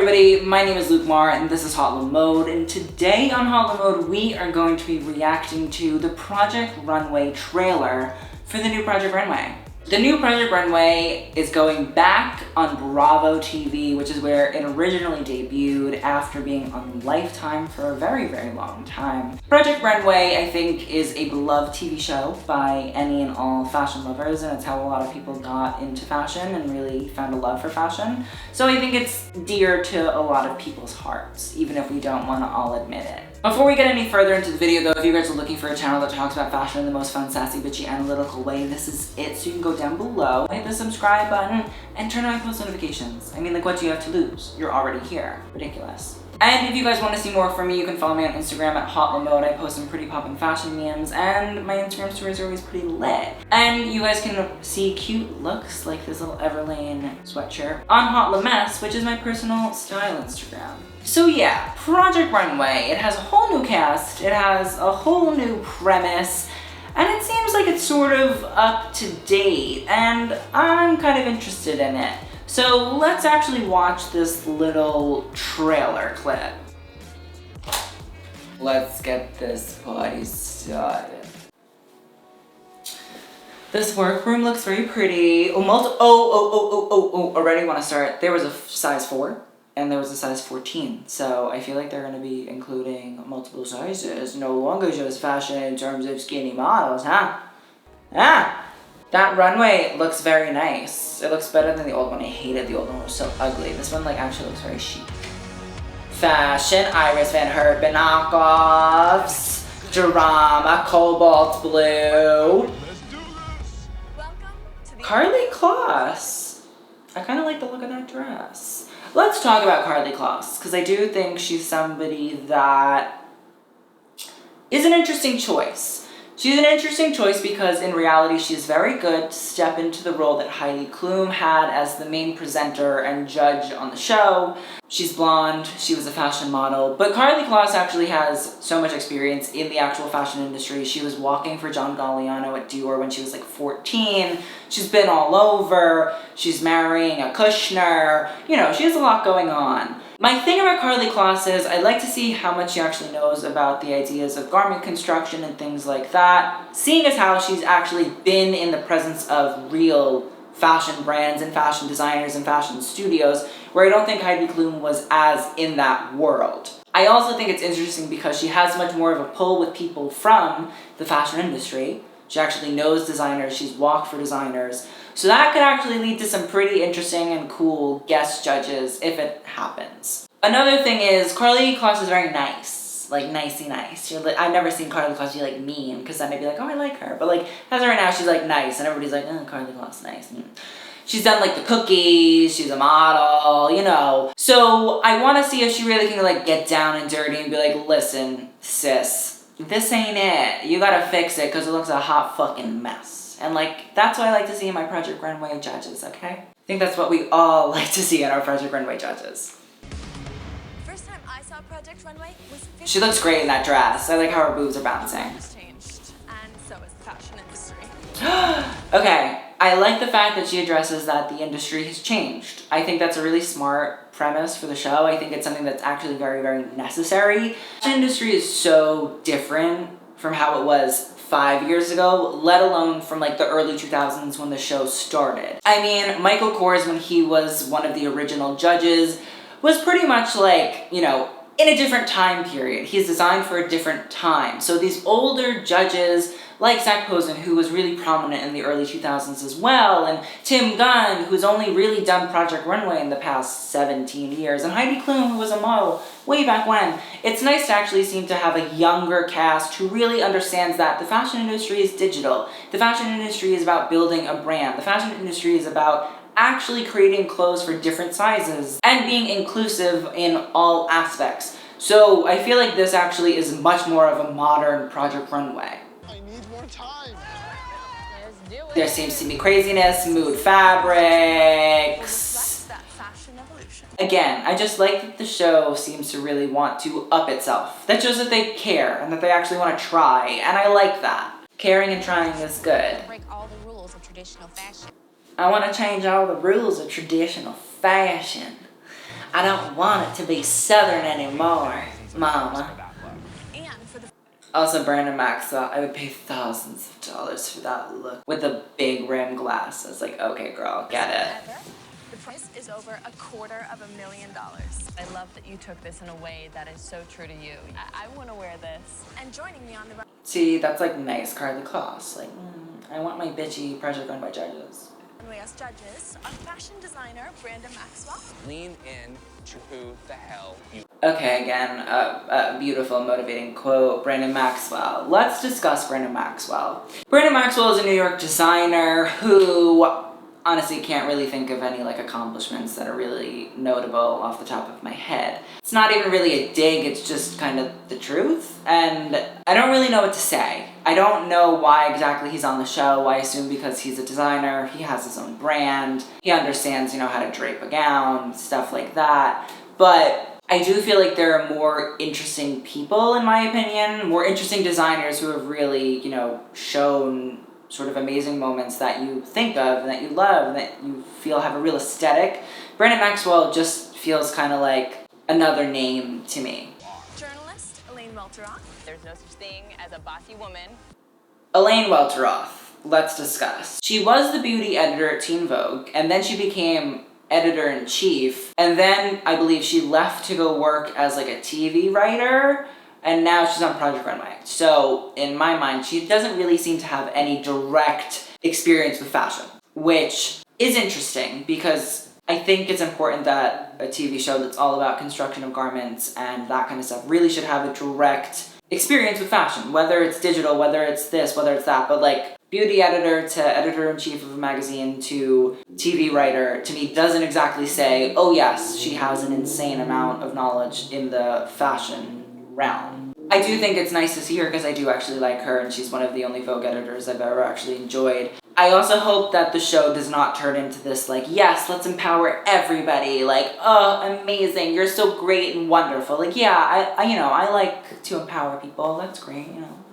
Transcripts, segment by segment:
everybody, my name is Luke Marr and this is HauteLeMode, and today on HauteLeMode we are going to be reacting to the Project Runway trailer for the new Project Runway. The new Project Runway is going back on Bravo TV, which is where it originally debuted after being on Lifetime for a very, very long time. Project Runway, I think, is a beloved TV show by any and all fashion lovers, and it's how a lot of people got into fashion and really found a love for fashion. So I think it's dear to a lot of people's hearts, even if we don't want to all admit it. Before we get any further into the video though, if you guys are looking for a channel that talks about fashion in the most fun, sassy, bitchy, analytical way, this is it. So you can go down below, hit the subscribe button, and turn on post notifications. I mean, like, what do you have to lose? You're already here. Ridiculous. And if you guys want to see more from me, you can follow me on Instagram at HauteLeMode. I post some pretty poppin' fashion memes, and my Instagram stories are always pretty lit. And you guys can see cute looks like this little Everlane sweatshirt on HauteLeMess, which is my personal style Instagram. So yeah, Project Runway, it has a whole new cast, it has a whole new premise, and it seems like it's sort of up to date, and I'm kind of interested in it. So let's actually watch this little trailer clip. Let's get this party started. This workroom looks very pretty. Already want to start. There was a size 4. And there was a size 14, so I feel like they're going to be including multiple sizes. No longer just fashion in terms of skinny models, huh? Ah! That runway looks very nice. It looks better than the old one. I hated the old one. It was so ugly. This one actually looks very chic. Fashion, Iris Van Herpen knockoffs. Drama, cobalt blue. Karlie Kloss. I kind of like the look of that dress. Let's talk about Karlie Kloss, because I do think she's somebody that is an interesting choice. She's an interesting choice because in reality she's very good to step into the role that Heidi Klum had as the main presenter and judge on the show. She's blonde, she was a fashion model, but Karlie Kloss actually has so much experience in the actual fashion industry. She was walking for John Galliano at Dior when she was like 14. She's been all over. She's marrying a Kushner. You know, she has a lot going on. My thing about Karlie Kloss is I'd like to see how much she actually knows about the ideas of garment construction and things like that, seeing as how she's actually been in the presence of real fashion brands and fashion designers and fashion studios, where I don't think Heidi Klum was as in that world. I also think it's interesting because she has much more of a pull with people from the fashion industry. She actually knows designers, she's walked for designers. So that could actually lead to some pretty interesting and cool guest judges if it happens. Another thing is, Karlie Kloss is very nice. Like, nicey nice. I've never seen Karlie Kloss be like mean, because then I'd be like, oh, I like her. But like, as of right now, she's like nice, and everybody's like, oh, Karlie Kloss, nice. She's done like the cookies, she's a model, you know. So I want to see if she really can like get down and dirty and be like, listen, sis, this ain't it. You gotta fix it because it looks a hot fucking mess. And like, that's what I like to see in my Project Runway judges, okay? I think that's what we all like to see in our Project Runway judges. First time I saw Project Runway was She looks great in that dress. I like how her boobs are bouncing. changed, and so is the fashion industry. Okay, I like the fact that she addresses that the industry has changed. I think that's a really smart premise for the show. I think it's something that's actually very, very necessary. The industry is so different from how it was 5 years ago, let alone from like the early 2000s when the show started. I mean, Michael Kors, when he was one of the original judges, was pretty much like, you know, in a different time period. He's designed for a different time. So these older judges, like Zach Posen, who was really prominent in the early 2000s as well, and Tim Gunn, who's only really done Project Runway in the past 17 years, and Heidi Klum, who was a model way back when. It's nice to actually seem to have a younger cast who really understands that the fashion industry is digital. The fashion industry is about building a brand. The fashion industry is about actually creating clothes for different sizes and being inclusive in all aspects. So I feel like this actually is much more of a modern Project Runway. I need more time. Let's do it. There seems to be craziness, mood fabrics. That fashion evolution. Again, I just like that the show seems to really want to up itself. That shows that they care and that they actually want to try, and I like that. Caring and trying is good. Break all the rules of traditional fashion. I want to change all the rules of traditional fashion. I don't want it to be Southern anymore, mama. And for the Also, Brandon Maxwell, I would pay thousands of dollars for that look with the big rim glasses. Like, okay, girl, get it. ever, the price is over $250,000. I love that you took this in a way that is so true to you. I want to wear this. And joining me on the See, that's like nice Karlie Kloss. Like, I want my bitchy Project Runway judges. runway as judges are fashion designer Brandon Maxwell, Lean in to who the hell you Okay, again, a beautiful, motivating quote. Brandon Maxwell. Let's discuss Brandon Maxwell. Brandon Maxwell is a New York designer who honestly can't really think of any like accomplishments that are really notable off the top of my head. It's not even really a dig, it's just kind of the truth. And I don't really know what to say. I don't know why exactly he's on the show. I assume because he's a designer, he has his own brand, he understands, how to drape a gown, stuff like that. But I do feel like there are more interesting people, in my opinion, more interesting designers who have really, shown sort of amazing moments that you think of and that you love and that you feel have a real aesthetic. Brandon Maxwell just feels kind of like another name to me. journalist Elaine Welteroth, There's no such thing as a bossy woman. Elaine Welteroth, let's discuss. She was the beauty editor at Teen Vogue, and then she became editor-in-chief, and then I believe she left to go work as like a TV writer, and now she's on Project Runway. So, in my mind, she doesn't really seem to have any direct experience with fashion, which is interesting because I think it's important that a TV show that's all about construction of garments and that kind of stuff really should have a direct experience with fashion, whether it's digital, whether it's this, whether it's that, but like beauty editor to editor-in-chief of a magazine to TV writer, to me doesn't exactly say, oh yes, she has an insane amount of knowledge in the fashion realm. I do think it's nice to see her because I do actually like her and she's one of the only Vogue editors I've ever actually enjoyed. I also hope that the show does not turn into this like, yes, let's empower everybody, like, oh, amazing, you're so great and wonderful. Like, yeah, I like to empower people, that's great,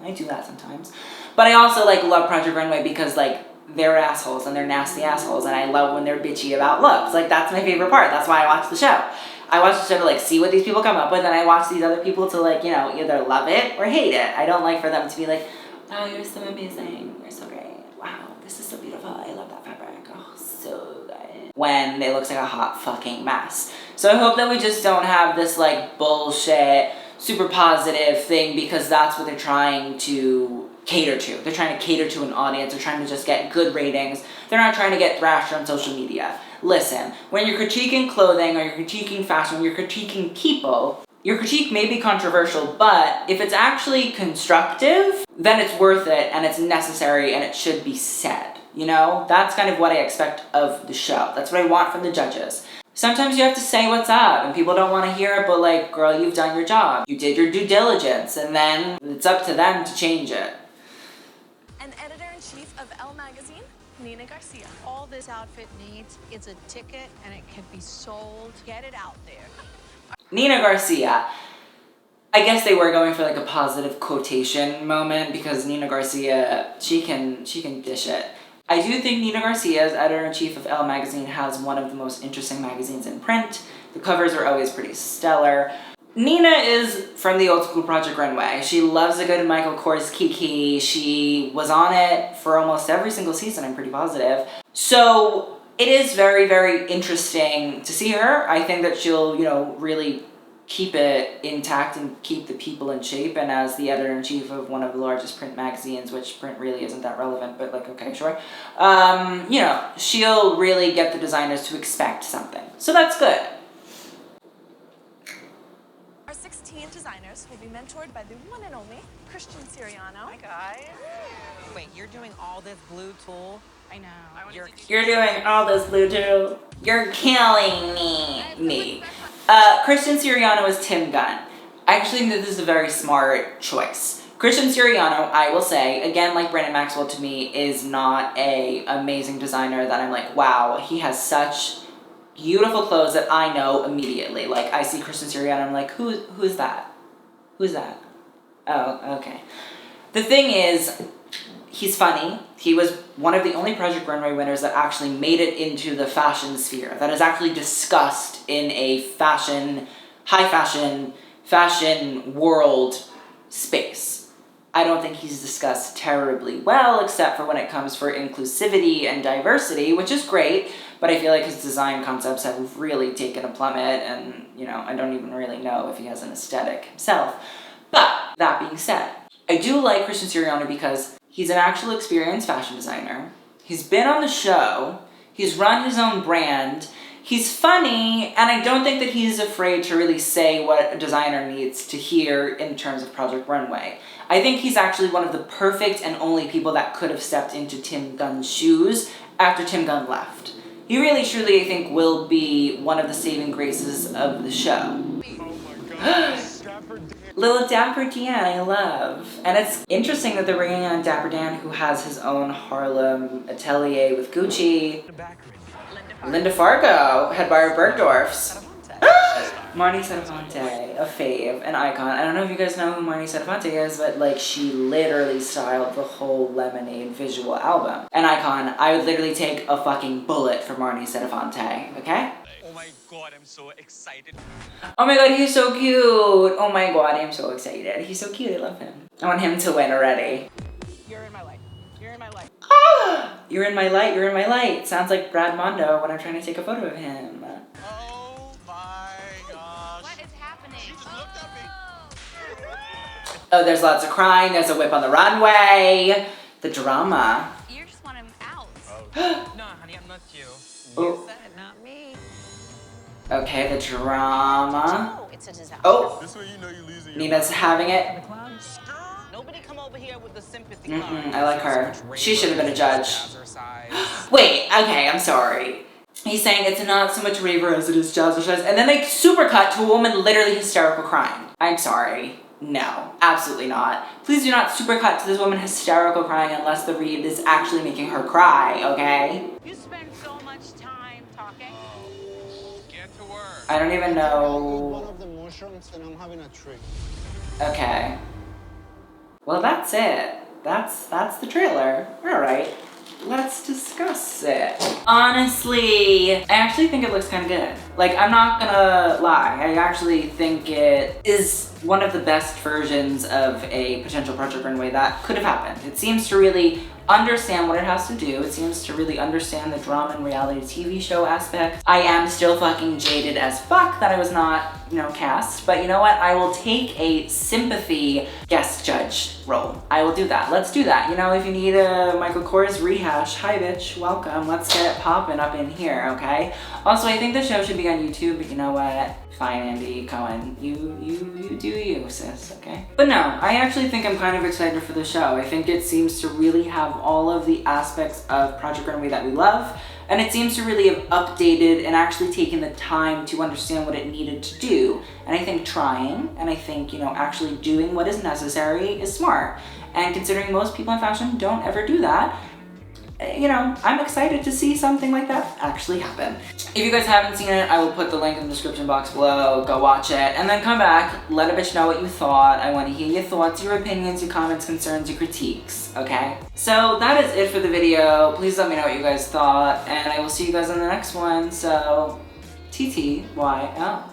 I do that sometimes. But I also like love Project Runway because like they're assholes and they're nasty assholes and I love when they're bitchy about looks. Like that's my favorite part. That's why I watch the show. I watch the show to like see what these people come up with and I watch these other people to like, either love it or hate it. I don't like for them to be like, oh, you're so amazing. You're so great. Wow, this is so beautiful. I love that fabric. Oh, so good. When it looks like a hot fucking mess. So I hope that we just don't have this like bullshit, super positive thing because that's what they're trying to cater to. They're trying to cater to an audience. They're trying to just get good ratings. They're not trying to get thrashed on social media. Listen, when you're critiquing clothing or you're critiquing fashion, you're critiquing people, your critique may be controversial, but if it's actually constructive, then it's worth it and it's necessary and it should be said. That's kind of what I expect of the show. That's what I want from the judges. Sometimes you have to say what's up and people don't want to hear it, but like, girl, you've done your job. You did your due diligence and then it's up to them to change it. and editor-in-chief of Elle magazine, Nina Garcia. All this outfit needs is a ticket and it can be sold. Get it out there. Nina Garcia. I guess they were going for like a positive quotation moment because Nina Garcia, she can dish it. I do think Nina Garcia, as editor-in-chief of Elle magazine, has one of the most interesting magazines in print. The covers are always pretty stellar. Nina is from the old school Project Runway. She loves a good Michael Kors Kiki. She was on it for almost every single season, I'm pretty positive. So it is very, very interesting to see her. I think that she'll, really keep it intact and keep the people in shape. And as the editor-in-chief of one of the largest print magazines, which print really isn't that relevant, but like, okay, sure. She'll really get the designers to expect something. So that's good. Our 16 designers will be mentored by the one and only Christian Siriano. Hi, guys. Wait, you're doing all this blue tulle? I know. You're doing all this, blue too. You're killing me. Christian Siriano is Tim Gunn. I actually think that this is a very smart choice. Christian Siriano, I will say, again, like Brandon Maxwell to me, is not a amazing designer that I'm like, wow, he has such beautiful clothes that I know immediately. Like, I see Christian Siriano, I'm like, who's that? Who's that? Oh, okay. The thing is, he's funny, He was one of the only Project Runway winners that actually made it into the fashion sphere, that is actually discussed in a high fashion world space. I don't think he's discussed terribly well, except for when it comes for inclusivity and diversity, which is great, but I feel like his design concepts have really taken a plummet, and, you know, I don't even really know if he has an aesthetic himself. But, that being said, I do like Christian Siriano because he's an actual experienced fashion designer. He's been on the show. He's run his own brand. He's funny, and I don't think that he's afraid to really say what a designer needs to hear in terms of Project Runway. I think he's actually one of the perfect and only people that could have stepped into Tim Gunn's shoes after Tim Gunn left. He really, truly, I think, will be one of the saving graces of the show. Little Dapper Dan, I love. And it's interesting that they're bringing on Dapper Dan, who has his own Harlem atelier with Gucci. Linda Fargo, head bar of Bergdorf's. Marnie Sedefante, a fave, an icon. I don't know if you guys know who Marnie Sedefante is, but like she literally styled the whole Lemonade visual album. An icon. I would literally take a fucking bullet for Marnie Sedefante, okay? Oh my god, I'm so excited. Oh my god, he's so cute. Oh my god, I'm so excited. He's so cute, I love him. I want him to win already. You're in my life. You're in my life. Ah! You're in my light, you're in my light. Sounds like Brad Mondo when I'm trying to take a photo of him. Oh my gosh. What is happening? She just looked at me. Oh, there's lots of crying. There's a whip on the runway. The drama. You just want him out. No, honey, I'm not you. Oh. Said not me. Okay, the drama. Oh, it's a disaster. Oh, This way you know you're losing your Nina's having it. Nobody come over here with the sympathy I like her. She should have been a judge. Wait, okay, I'm sorry. He's saying it's not so much raver as it is jazzercise, and then they super cut to a woman literally hysterical crying. I'm sorry. No, absolutely not. Please do not super cut to this woman hysterical crying unless the read is actually making her cry, okay? You spend so much time talking. Get to work. I don't even One know. of the mushrooms and I'm having a tree. Okay. Well, that's it. That's the trailer. All right. Let's discuss it. Honestly, I actually think it looks kind of good. Like, I'm not gonna lie. I actually think it is one of the best versions of a potential Project Runway that could have happened. It seems to really understand what it has to do. It seems to really understand the drama and reality TV show aspect. I am still fucking jaded as fuck that I was not, cast. But you know what? I will take a sympathy guest judge role. I will do that. Let's do that. If you need a Michael Kors rehash, hi bitch, welcome. Let's get it popping up in here, okay? Also, I think the show should be on YouTube, but you know what? Fine, Andy Cohen. You do you, sis, okay? But no, I actually think I'm kind of excited for the show. I think it seems to really have all of the aspects of Project Runway that we love, and it seems to really have updated and actually taken the time to understand what it needed to do. And I think trying, and I think, actually doing what is necessary is smart. And considering most people in fashion don't ever do that, I'm excited to see something like that actually happen. If you guys haven't seen it, I will put the link in the description box below. Go watch it, and then come back, let a bitch know what you thought. I want to hear your thoughts, your opinions, your comments, concerns, your critiques, okay? So that is it for the video. Please let me know what you guys thought, and I will see you guys in the next one. So, TTYL.